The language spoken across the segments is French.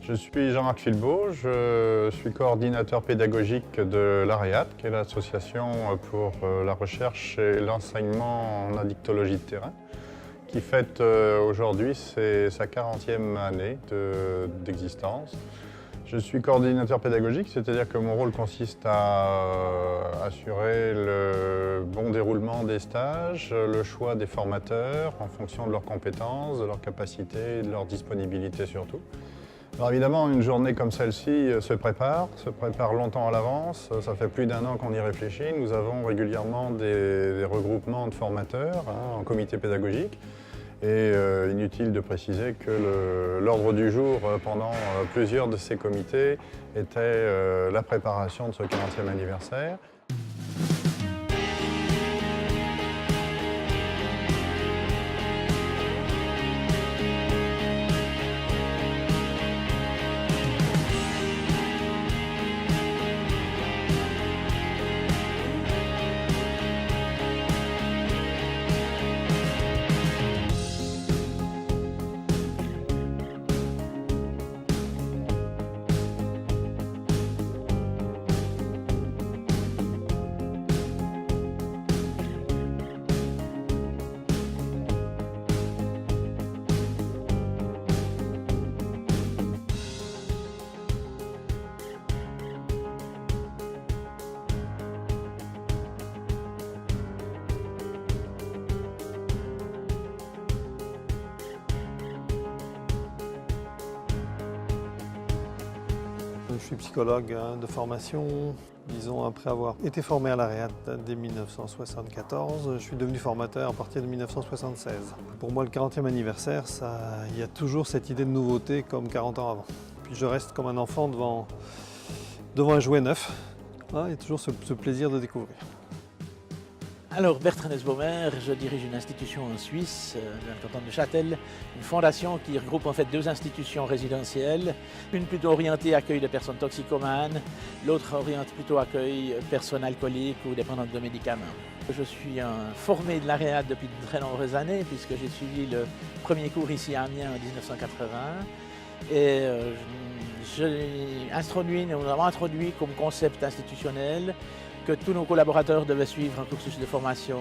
Je suis Jean-Marc Filbaud, je suis coordinateur pédagogique de l'AREAT, qui est l'association pour la recherche et l'enseignement en addictologie de terrain, qui fête aujourd'hui sa 40e année d'existence. Je suis coordinateur pédagogique, c'est-à-dire que mon rôle consiste à assurer le bon déroulement des stages, le choix des formateurs en fonction de leurs compétences, de leurs capacités et de leur disponibilité surtout. Alors évidemment, une journée comme celle-ci se prépare longtemps à l'avance. Ça fait plus d'1 an qu'on y réfléchit. Nous avons régulièrement des regroupements de formateurs en comité pédagogique. Et inutile de préciser que l'ordre du jour pendant plusieurs de ces comités était la préparation de ce 40e anniversaire. Je suis psychologue de formation. Disons, après avoir été formé à l'AREAT dès 1974, je suis devenu formateur à partir de 1976. Pour moi, le 40e anniversaire, il y a toujours cette idée de nouveauté comme 40 ans avant. Puis je reste comme un enfant devant un jouet neuf. Il y a toujours ce plaisir de découvrir. Alors, Bertrand Esbaumer, je dirige une institution en Suisse, dans le canton de Châtel, une fondation qui regroupe en fait 2 institutions résidentielles, une plutôt orientée accueil de personnes toxicomanes, l'autre orientée plutôt accueil personnes alcooliques ou dépendantes de médicaments. Je suis formé de l'AREAT depuis de très nombreuses années puisque j'ai suivi le premier cours ici à Amiens en 1980 et nous avons introduit comme concept institutionnel que tous nos collaborateurs devaient suivre un cursus de formation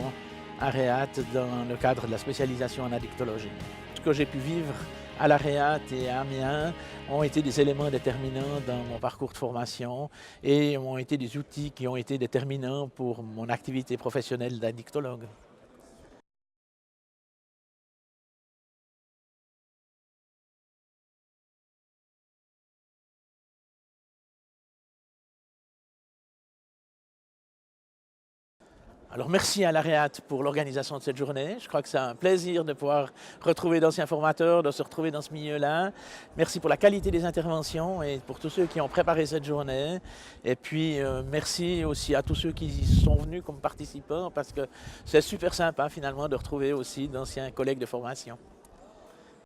AREAT dans le cadre de la spécialisation en addictologie. Ce que j'ai pu vivre à l'AREAT et à Amiens ont été des éléments déterminants dans mon parcours de formation et ont été des outils qui ont été déterminants pour mon activité professionnelle d'addictologue. Alors merci à l'AREAT pour l'organisation de cette journée. Je crois que c'est un plaisir de pouvoir retrouver d'anciens formateurs, de se retrouver dans ce milieu-là. Merci pour la qualité des interventions et pour tous ceux qui ont préparé cette journée. Et puis merci aussi à tous ceux qui sont venus comme participants parce que c'est super sympa finalement de retrouver aussi d'anciens collègues de formation.